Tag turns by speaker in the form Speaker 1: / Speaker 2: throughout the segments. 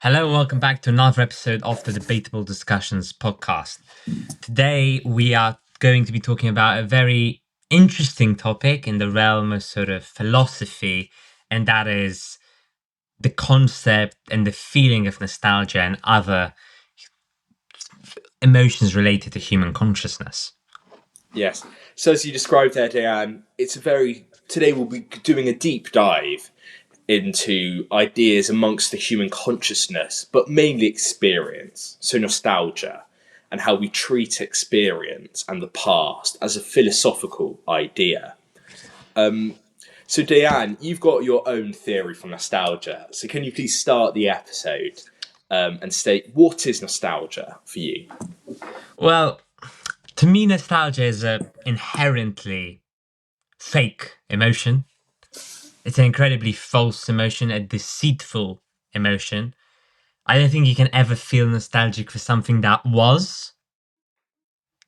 Speaker 1: Hello, and welcome back to another episode of the Debatable Discussions podcast. Today, we are going to be talking about a very interesting topic in the realm of sort of philosophy, and that is the concept and the feeling of nostalgia and other emotions related to human consciousness.
Speaker 2: Yes. So as you described there, Dejan, today we'll be doing a deep dive into ideas amongst the human consciousness, but mainly experience. So nostalgia and how we treat experience and the past as a philosophical idea. So Dejan, you've got your own theory for nostalgia. So can you please start the episode and state what is nostalgia for you?
Speaker 1: Well, to me, nostalgia is a inherently fake emotion. It's an incredibly false emotion, a deceitful emotion. I don't think you can ever feel nostalgic for something that was.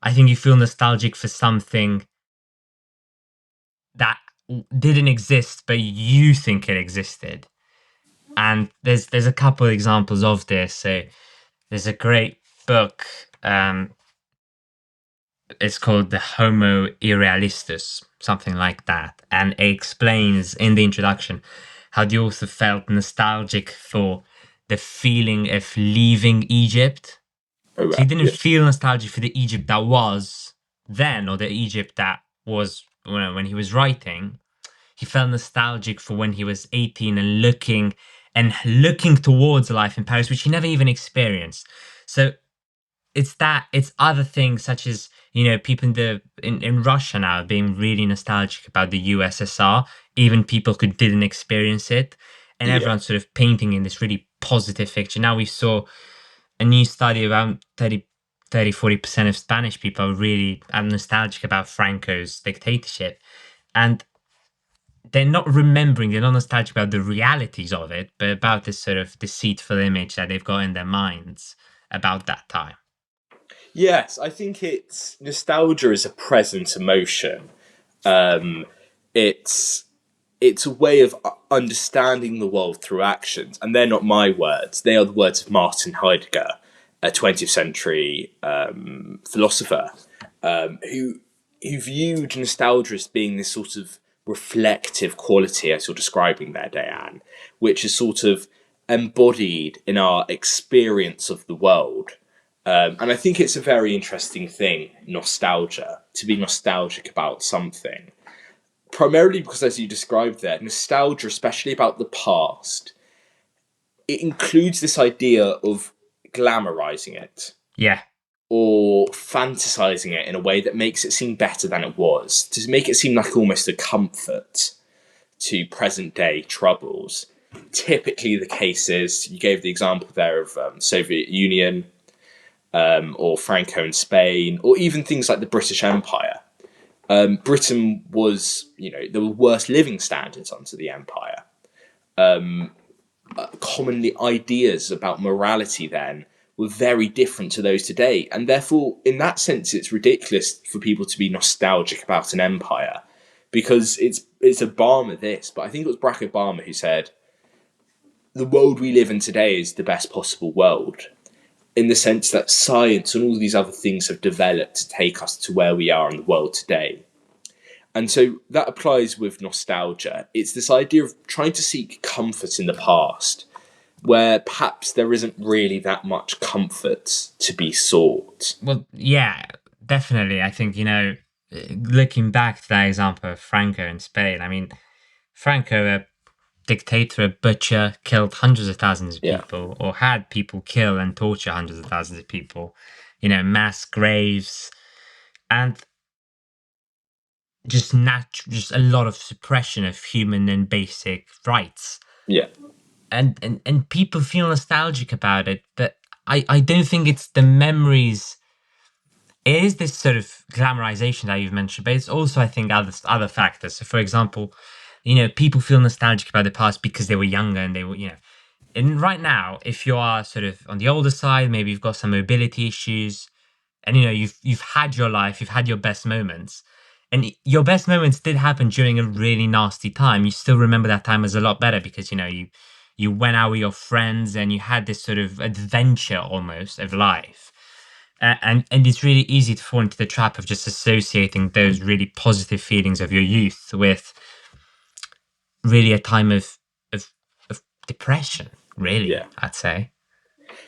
Speaker 1: I think you feel nostalgic for something that didn't exist, but you think it existed. And there's a couple of examples of this. So there's a great book. It's called the Homo Irrealistus, something like that, and it explains in the introduction how the author felt nostalgic for the feeling of leaving Egypt.
Speaker 2: Oh,
Speaker 1: So he didn't
Speaker 2: yeah.
Speaker 1: feel nostalgic for the Egypt that was then or the Egypt that was when he was writing. He felt nostalgic for when he was 18 and looking towards life in Paris, which he never even experienced. So it's other things such as people in Russia now being really nostalgic about the USSR, even people who didn't experience it, and
Speaker 2: Yeah.
Speaker 1: everyone's sort of painting in this really positive picture. Now we saw a new study around 40% of Spanish people are really nostalgic about Franco's dictatorship. And they're not nostalgic about the realities of it, but about this sort of deceitful image that they've got in their minds about that time.
Speaker 2: Yes, I think it's nostalgia is a present emotion. Um, it's it's a way of understanding the world through actions, and they're not my words. They are the words of Martin Heidegger, a 20th century philosopher, who viewed nostalgia as being this sort of reflective quality, as you're describing there, Diane, which is sort of embodied in our experience of the world. And I think it's a very interesting thing, nostalgia, to be nostalgic about something. Primarily because, as you described there, nostalgia, especially about the past, it includes this idea of glamorizing it
Speaker 1: Yeah.
Speaker 2: or fantasizing it in a way that makes it seem better than it was, to make it seem like almost a comfort to present day troubles. Typically, the case is you gave the example there of Soviet Union, or Franco in Spain, or even things like the British Empire. Britain was, there were worse living standards under the empire. Commonly, ideas about morality then were very different to those today, and therefore, in that sense, it's ridiculous for people to be nostalgic about an empire, because it's Obama this, but I think it was Barack Obama who said, "The world we live in today is the best possible world." In the sense that science and all these other things have developed to take us to where we are in the world today. And so that applies with nostalgia. It's this idea of trying to seek comfort in the past, where perhaps there isn't really that much comfort to be sought.
Speaker 1: Well, yeah, definitely. I think, looking back to that example of Franco in Spain, I mean, Franco, a dictator, a butcher, killed hundreds of thousands of
Speaker 2: Yeah.
Speaker 1: people, or had people kill and torture hundreds of thousands of people, mass graves, and just a lot of suppression of human and basic rights.
Speaker 2: Yeah.
Speaker 1: And people feel nostalgic about it, but I don't think it's the memories. It is this sort of glamorization that you've mentioned, but it's also, I think, other factors. So, for example, people feel nostalgic about the past because they were younger and they were, And right now, if you are sort of on the older side, maybe you've got some mobility issues, and you've had your life, you've had your best moments, and your best moments did happen during a really nasty time. You still remember that time as a lot better because you you went out with your friends and you had this sort of adventure almost of life. And it's really easy to fall into the trap of just associating those really positive feelings of your youth with really a time of, of depression, really,
Speaker 2: Yeah.
Speaker 1: I'd say.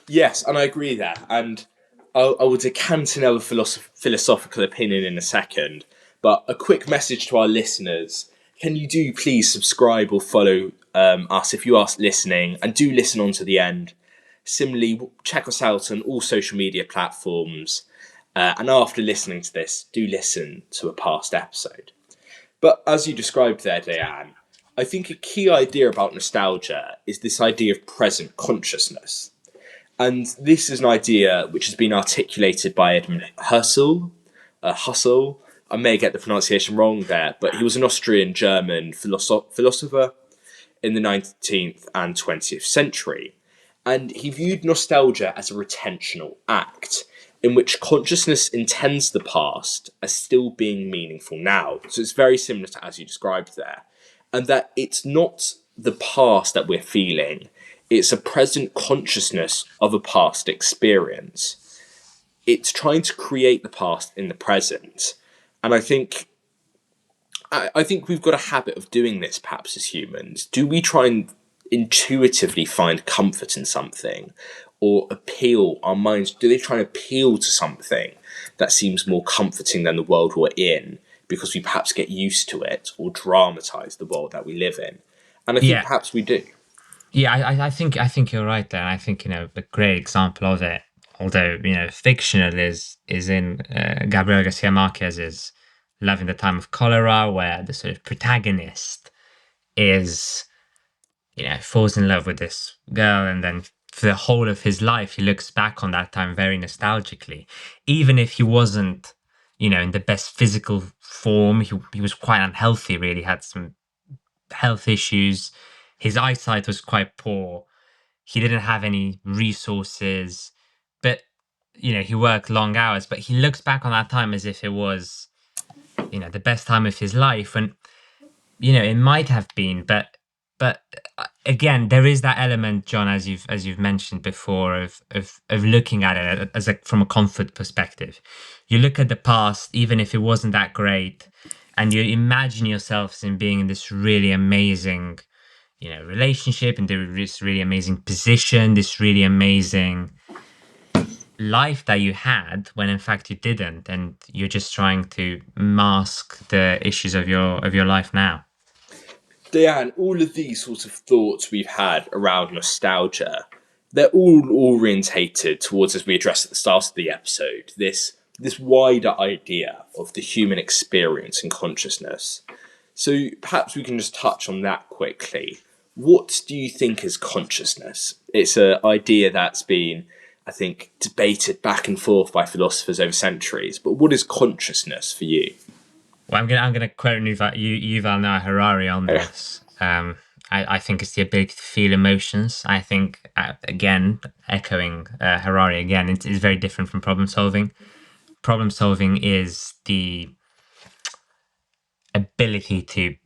Speaker 2: Yes, and I agree there. And I will decant another philosophical opinion in a second. But a quick message to our listeners: can you do please subscribe or follow us if you are listening, and do listen on to the end. Similarly, check us out on all social media platforms. And after listening to this, do listen to a past episode. But as you described there, Dejan, I think a key idea about nostalgia is this idea of present consciousness. And this is an idea which has been articulated by Edmund Husserl. I may get the pronunciation wrong there, but he was an Austrian German philosopher in the 19th and 20th century. And he viewed nostalgia as a retentional act in which consciousness intends the past as still being meaningful now. So it's very similar to as you described there. And that it's not the past that we're feeling, it's a present consciousness of a past experience. It's trying to create the past in the present. And I think we've got a habit of doing this perhaps as humans. Do we try and intuitively find comfort in something, or appeal our minds? Do they try and appeal to something that seems more comforting than the world we're in because we perhaps get used to it, or dramatize the world that we live in? And I think
Speaker 1: Yeah,
Speaker 2: perhaps we do.
Speaker 1: yeah, I think you're right there. I think a great example of it, although fictional, is in Gabriel Garcia Marquez's Love in the Time of Cholera, where the sort of protagonist is falls in love with this girl, and then for the whole of his life he looks back on that time very nostalgically, even if he wasn't in the best physical form. He was quite unhealthy, really had some health issues. His eyesight was quite poor. He didn't have any resources, but he worked long hours. But he looks back on that time as if it was, the best time of his life. And it might have been, but again, there is that element, John, as you've mentioned before, of looking at it as from a comfort perspective. You look at the past, even if it wasn't that great, and you imagine yourselves in being in this really amazing relationship, and this really amazing position, this really amazing life that you had, when in fact you didn't, and you're just trying to mask the issues of your life now.
Speaker 2: Diane, all of these sorts of thoughts we've had around nostalgia, they're all orientated towards, as we addressed at the start of the episode, this wider idea of the human experience and consciousness. So perhaps we can just touch on that quickly. What do you think is consciousness? It's an idea that's been, I think, debated back and forth by philosophers over centuries. But what is consciousness for you?
Speaker 1: Well, I'm gonna quote Yuval Noah Harari on
Speaker 2: Yeah.
Speaker 1: this. I think it's the ability to feel emotions. I think, again, echoing Harari again, it is very different from problem solving. Problem solving is the ability to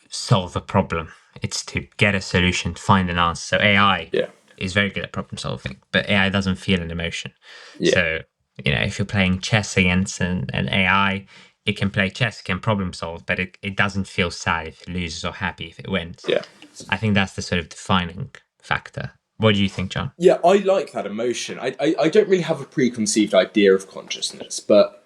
Speaker 1: solve a problem. It's to get a solution, find an answer. So AI
Speaker 2: Yeah.
Speaker 1: is very good at problem solving, but AI doesn't feel an emotion.
Speaker 2: Yeah.
Speaker 1: So, if you're playing chess against an AI, it can play chess, it can problem solve, but it doesn't feel sad if it loses or happy if it wins.
Speaker 2: Yeah.
Speaker 1: I think that's the sort of defining factor. What do you think, John?
Speaker 2: Yeah, I like that emotion. I don't really have a preconceived idea of consciousness, but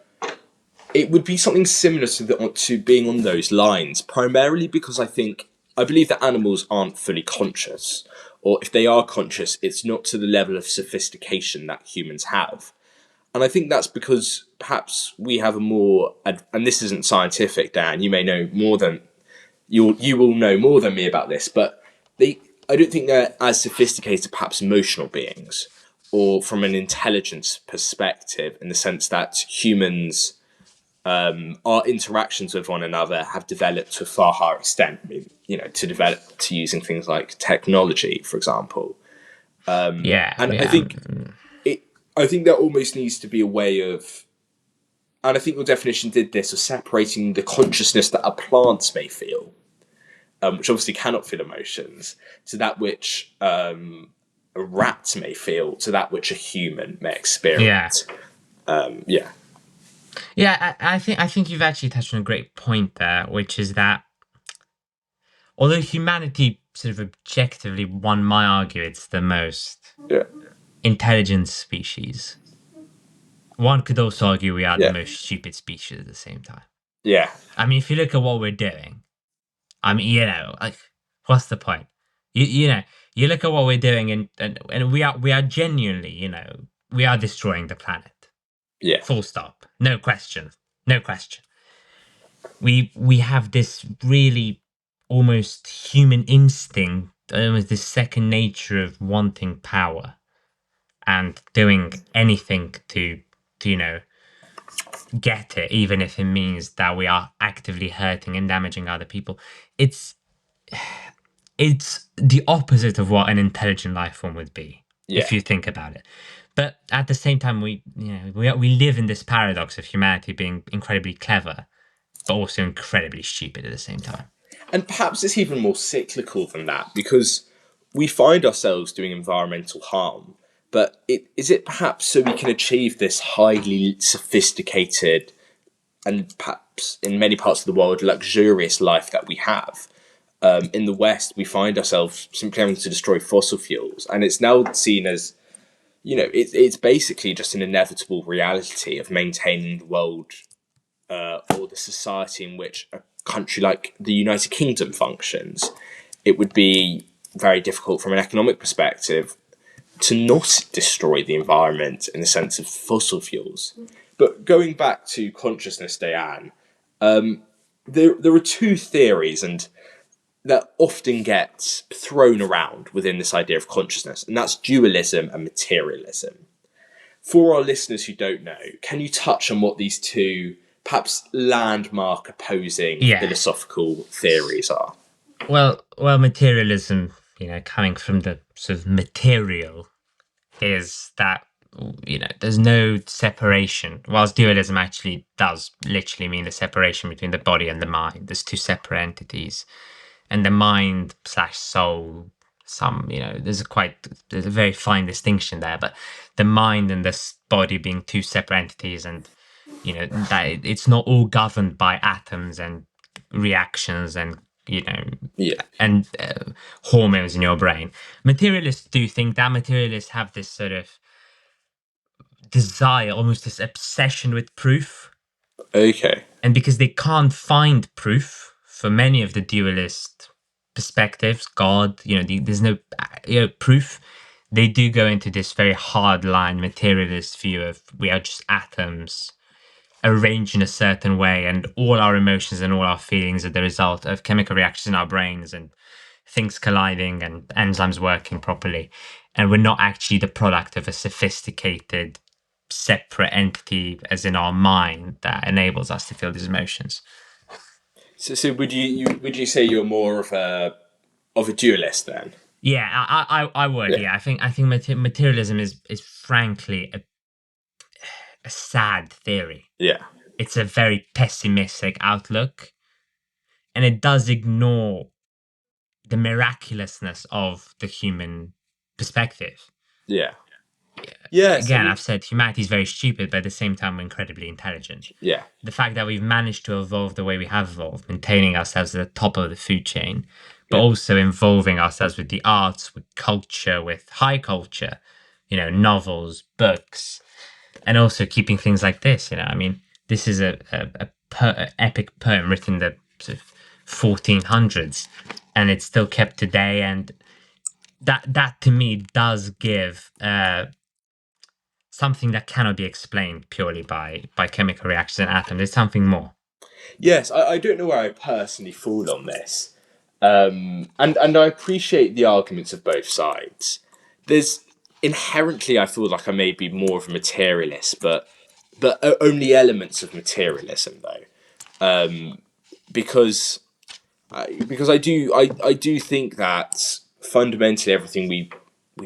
Speaker 2: it would be something similar to being on those lines, primarily because I believe that animals aren't fully conscious, or if they are conscious, it's not to the level of sophistication that humans have. And I think that's because perhaps we have a more, and this isn't scientific, Dan, you may know more than, you will know more than me about this, but I don't think they're as sophisticated, perhaps emotional beings, or from an intelligence perspective, in the sense that humans, our interactions with one another have developed to a far higher extent. I mean, to develop to using things like technology, for example.
Speaker 1: Yeah,
Speaker 2: And
Speaker 1: yeah.
Speaker 2: I think there almost needs to be a way of, and I think your definition did this, of separating the consciousness that our plants may feel which obviously cannot feel emotions, to that which a rat may feel, to that which a human may
Speaker 1: Yeah.
Speaker 2: experience. Yeah,
Speaker 1: Yeah, I think you've actually touched on a great point there, which is that although humanity sort of objectively, one might argue it's the most
Speaker 2: yeah,
Speaker 1: intelligent species, one could also argue we are the
Speaker 2: yeah,
Speaker 1: most stupid species at the same time.
Speaker 2: yeah,
Speaker 1: I mean, if you look at what we're doing, I mean, like, what's the point? You know, you look at what we're doing, and we are genuinely, we are destroying the planet.
Speaker 2: yeah,
Speaker 1: Full stop. No question. No question. We have this really almost human instinct, almost this second nature of wanting power and doing anything to get it, even if it means that we are actively hurting and damaging other people. It's it's the opposite of what an intelligent life form would be,
Speaker 2: yeah.
Speaker 1: if you think about it. But at the same time, we live in this paradox of humanity being incredibly clever, but also incredibly stupid at the same time.
Speaker 2: And perhaps it's even more cyclical than that, because we find ourselves doing environmental harm, but is it perhaps so we can achieve this highly sophisticated and perhaps in many parts of the world luxurious life that we have? In the West, we find ourselves simply having to destroy fossil fuels, and it's now seen as, it's basically just an inevitable reality of maintaining the world, or the society in which a country like the United Kingdom functions. It would be very difficult from an economic perspective to not destroy the environment in the sense of fossil fuels. But going back to consciousness, Dejan, there are two theories and that often get thrown around within this idea of consciousness, and that's dualism and materialism. For our listeners who don't know, can you touch on what these two perhaps landmark opposing
Speaker 1: Yeah.
Speaker 2: philosophical theories are?
Speaker 1: Well, materialism, coming from the sort of material, is that there's no separation. Whilst dualism actually does literally mean the separation between the body and the mind. There's two separate entities, and the mind slash soul. There's a very fine distinction there, but the mind and the body being two separate entities, and that it's not all governed by atoms and reactions and you know
Speaker 2: Yeah,
Speaker 1: and hormones in your brain. Materialists do think that. Materialists have this sort of desire, almost this obsession with proof.
Speaker 2: okay.
Speaker 1: And because they can't find proof for many of the dualist perspectives, God, there's no proof. They do go into this very hard line materialist view of we are just atoms arranged in a certain way, and all our emotions and all our feelings are the result of chemical reactions in our brains and things colliding and enzymes working properly. And we're not actually the product of a sophisticated separate entity as in our mind that enables us to feel these emotions.
Speaker 2: So would you say you're more of a dualist then?
Speaker 1: Yeah, I would.
Speaker 2: Yeah,
Speaker 1: Yeah, I think materialism is frankly a sad theory.
Speaker 2: yeah,
Speaker 1: It's a very pessimistic outlook, and it does ignore the miraculousness of the human perspective.
Speaker 2: yeah. Yes, I
Speaker 1: Again,
Speaker 2: mean,
Speaker 1: I've said humanity is very stupid, but at the same time, we're incredibly intelligent.
Speaker 2: yeah,
Speaker 1: The fact that we've managed to evolve the way we have evolved, maintaining ourselves at the top of the food chain, but
Speaker 2: yeah,
Speaker 1: also involving ourselves with the arts, with culture, with high culture, novels, books, and also keeping things like this. I mean, this is a epic poem written in the sort of 1400s, and it's still kept today. And that to me does give something that cannot be explained purely by chemical reactions and atoms. There's something more.
Speaker 2: yes. I don't know where I personally fall on this, and I appreciate the arguments of both sides. There's inherently, I feel like I may be more of a materialist, but only elements of materialism though, because I do think that fundamentally everything we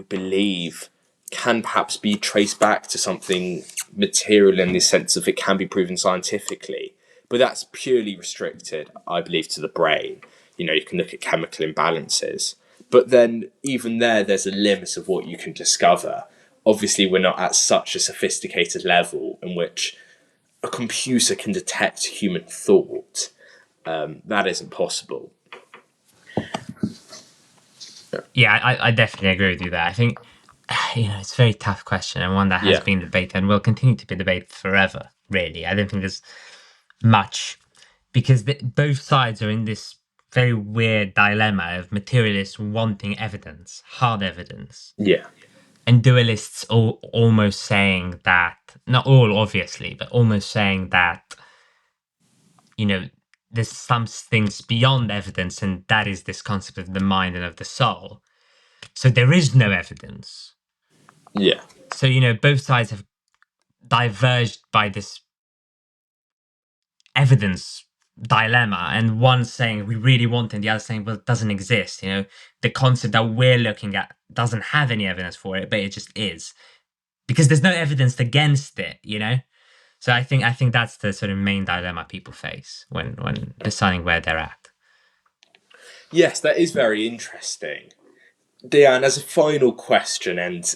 Speaker 2: believe can perhaps be traced back to something material in the sense of it can be proven scientifically, but that's purely restricted, I believe, to the brain. You can look at chemical imbalances. But then even there's a limit of what you can discover. Obviously, we're not at such a sophisticated level in which a computer can detect human thought. That isn't possible.
Speaker 1: Yeah, I definitely agree with you there. I think, it's a very tough question and one that has
Speaker 2: Yeah.
Speaker 1: been debated and will continue to be debated forever, really. I don't think there's much, because both sides are in this very weird dilemma of materialists wanting evidence, hard evidence,
Speaker 2: Yeah.
Speaker 1: and dualists almost saying that, not all obviously, but almost saying that, there's some things beyond evidence, and that is this concept of the mind and of the soul. So there is no evidence.
Speaker 2: Yeah.
Speaker 1: So, both sides have diverged by this evidence dilemma, and one saying we really want it, and the other saying, well, it doesn't exist. The concept that we're looking at doesn't have any evidence for it, but it just is because there's no evidence against it. So I think that's the sort of main dilemma people face when deciding where they're at.
Speaker 2: Yes, that is very interesting. Dejan, as a final question, and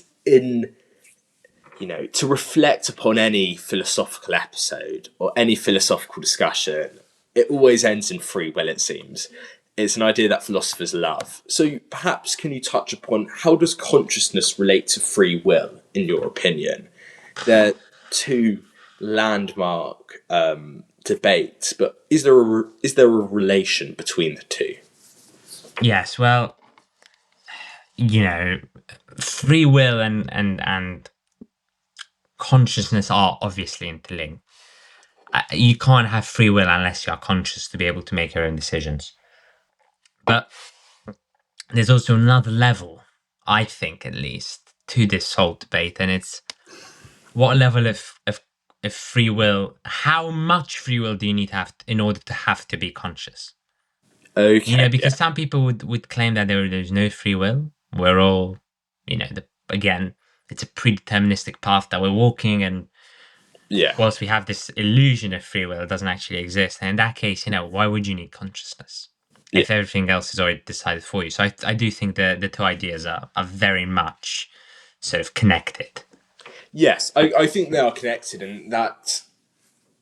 Speaker 2: to reflect upon any philosophical episode or any philosophical discussion, it always ends in free will, it seems. It's an idea that philosophers love. So perhaps can you touch upon how does consciousness relate to free will, in your opinion? They're two landmark debates, but is there a relation between the two?
Speaker 1: Yes, well, free will and consciousness are obviously interlinked. You can't have free will unless you are conscious to be able to make your own decisions. But there's also another level, I think at least, to this whole debate, and it's what level of free will, how much free will do you need to have in order to have to be conscious?
Speaker 2: Okay,
Speaker 1: Because some people would claim that there's no free will. We're all, again, it's a predeterministic path that we're walking, and
Speaker 2: yeah,
Speaker 1: whilst we have this illusion of free will, it doesn't actually exist. And in that case, why would you need consciousness
Speaker 2: yeah.
Speaker 1: if everything else is already decided for you? So I do think the two ideas are very much sort of connected.
Speaker 2: Yes, I think they are connected, and that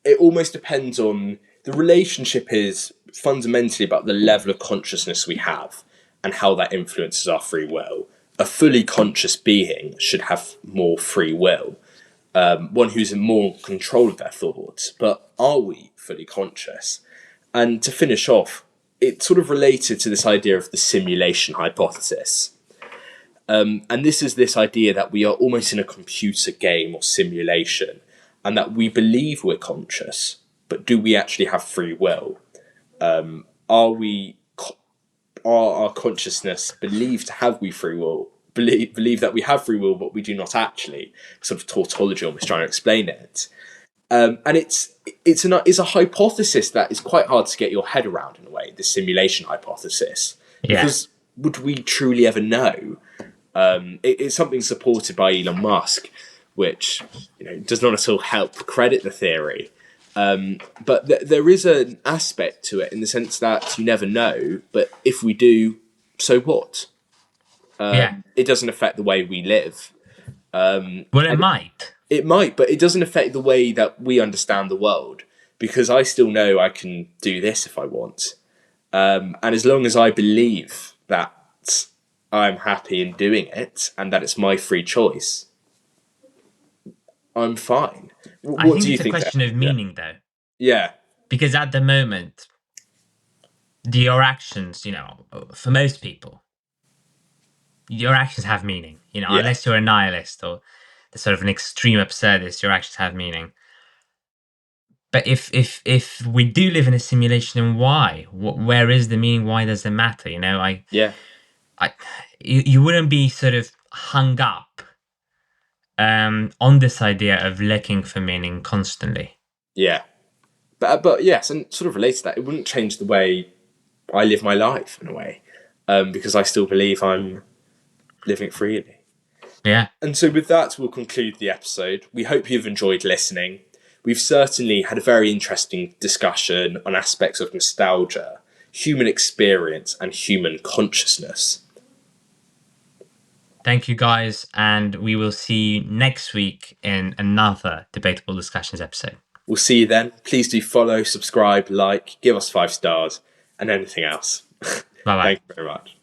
Speaker 2: it almost depends on the relationship is fundamentally about the level of consciousness we have and how that influences our free will. A fully conscious being should have more free will, one who's in more control of their thoughts. But are we fully conscious? And to finish off, it's sort of related to this idea of the simulation hypothesis. And this is this idea that we are almost in a computer game or simulation, and that we believe we're conscious, but do we actually have free will? Are we? Are our consciousness believed to have we free will? Believe that we have free will, but we do not actually. Sort of tautology, almost trying to explain it. And it's a hypothesis that is quite hard to get your head around in a way. The simulation hypothesis, because would we truly ever know? It's something supported by Elon Musk, which does not at all help credit the theory. But there is an aspect to it in the sense that you never know. But if we do, so what? It doesn't affect the way we live.
Speaker 1: Well, it might.
Speaker 2: It might, but it doesn't affect the way that we understand the world, because I still know I can do this if I want. And as long as I believe that I'm happy in doing it and that it's my free choice, I'm fine.
Speaker 1: I
Speaker 2: What
Speaker 1: think
Speaker 2: do you
Speaker 1: it's a
Speaker 2: think?
Speaker 1: question of meaning, though.
Speaker 2: Yeah.
Speaker 1: Because at the moment, your actions, for most people, your actions have meaning.
Speaker 2: Yeah.
Speaker 1: Unless you're a nihilist or the sort of an extreme absurdist, your actions have meaning. But if we do live in a simulation, then why? Where is the meaning? Why does it matter? You wouldn't be sort of hung up on this idea of looking for meaning constantly.
Speaker 2: Yeah. But yes, and sort of related to that, it wouldn't change the way I live my life in a way, because I still believe I'm living it freely.
Speaker 1: Yeah.
Speaker 2: And so with that, we'll conclude the episode. We hope you've enjoyed listening. We've certainly had a very interesting discussion on aspects of nostalgia human experience and human consciousness.
Speaker 1: Thank you, guys, and we will see you next week in another Debatable Discussions episode.
Speaker 2: We'll see you then. Please do follow, subscribe, like, give us 5 stars, and anything else.
Speaker 1: Bye-bye.
Speaker 2: Thank you very much.